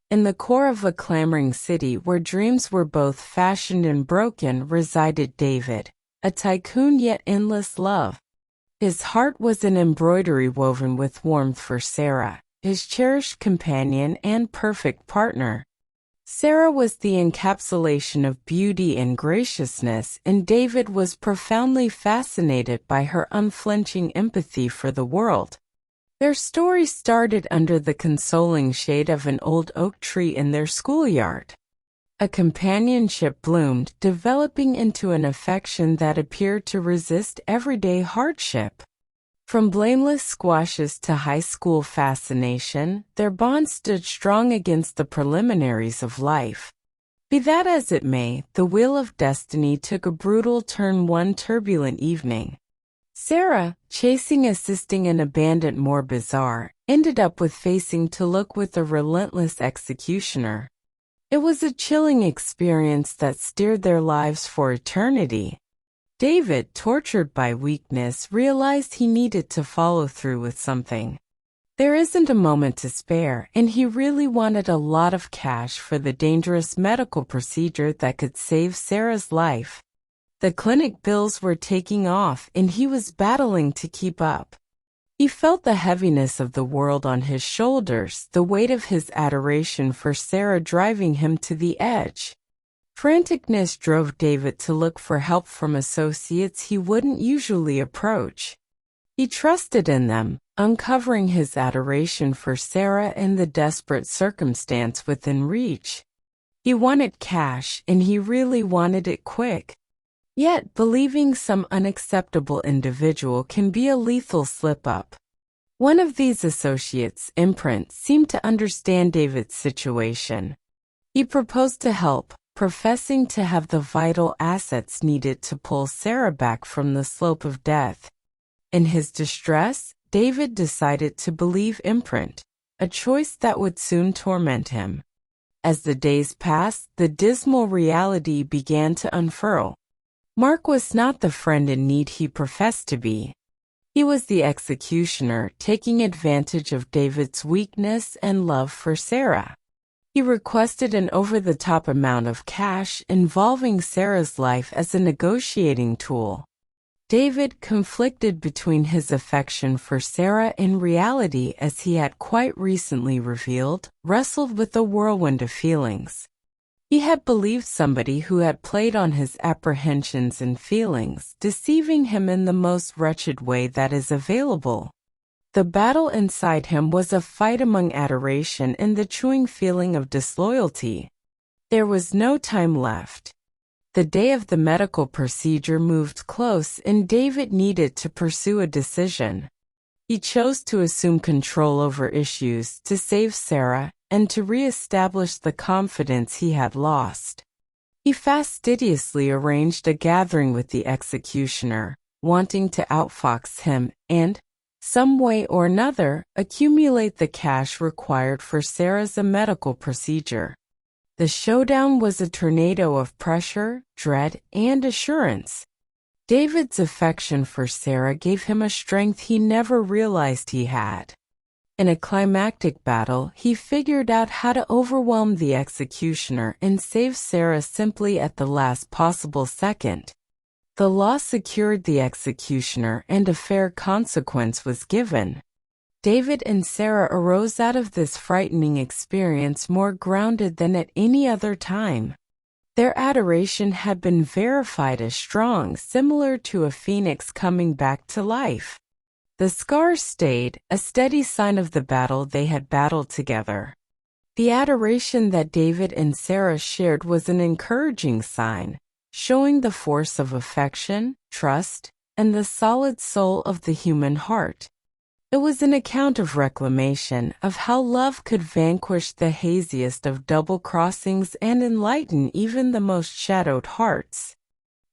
In the core of a clamoring city where dreams were both fashioned and broken resided David, a tycoon yet endless love. His heart was an embroidery woven with warmth for Sara, his cherished companion and perfect partner. Sara was the encapsulation of beauty and graciousness, and David was profoundly fascinated by her unflinching empathy for the world. Their story started under the consoling shade of an old oak tree in their schoolyard. A companionship bloomed, developing into an affection that appeared to resist everyday hardship. From blameless squashes to high school fascination, their bond stood strong against the preliminaries of life. Be that as it may, the wheel of destiny took a brutal turn one turbulent evening. Sara, chasing assisting an abandoned more bizarre, ended up facing to look with a relentless executioner. It was a chilling experience that steered their lives for eternity. David, tortured by weakness, realized he needed to follow through with something. There isn't a moment to spare, and he really wanted a lot of cash for the dangerous medical procedure that could save Sara's life. The clinic bills were taking off, and he was battling to keep up. He felt the heaviness of the world on his shoulders, the weight of his adoration for Sara driving him to the edge. Franticness drove David to look for help from associates he wouldn't usually approach. He trusted in them, uncovering his adoration for Sara and the desperate circumstance within reach. He wanted cash, and he really wanted it quick. Yet, believing some unacceptable individual can be a lethal slip-up. One of these associates, Imprint, seemed to understand David's situation. He proposed to help, professing to have the vital assets needed to pull Sara back from the slope of death. In his distress, David decided to believe Imprint, a choice that would soon torment him. As the days passed, the dismal reality began to unfurl. Mark was not the friend in need he professed to be. He was the executioner, taking advantage of David's weakness and love for Sara. He requested an over-the-top amount of cash involving Sara's life as a negotiating tool. David, conflicted between his affection for Sara and reality as he had quite recently revealed, wrestled with a whirlwind of feelings. He had believed somebody who had played on his apprehensions and feelings, deceiving him in the most wretched way that is available. The battle inside him was a fight among adoration and the chewing feeling of disloyalty. There was no time left. The day of the medical procedure moved close, and David needed to pursue a decision. He chose to assume control over issues, to save Sara, and to re-establish the confidence he had lost. He fastidiously arranged a gathering with the executioner, wanting to outfox him and, some way or another, accumulate the cash required for Sara's medical procedure. The showdown was a tornado of pressure, dread, and assurance. David's affection for Sara gave him a strength he never realized he had. In a climactic battle, he figured out how to overwhelm the executioner and save Sara simply at the last possible second. The law secured the executioner, and a fair consequence was given. David and Sara arose out of this frightening experience more grounded than at any other time. Their adoration had been verified as strong, similar to a phoenix coming back to life. The scars stayed, a steady sign of the battle they had battled together. The adoration that David and Sara shared was an encouraging sign, showing the force of affection, trust, and the solid soul of the human heart. It was an account of reclamation, of how love could vanquish the haziest of double-crossings and enlighten even the most shadowed hearts.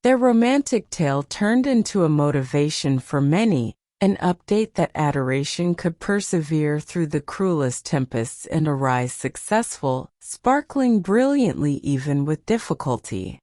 Their romantic tale turned into a motivation for many, an update that adoration could persevere through the cruelest tempests and arise successful, sparkling brilliantly even with difficulty.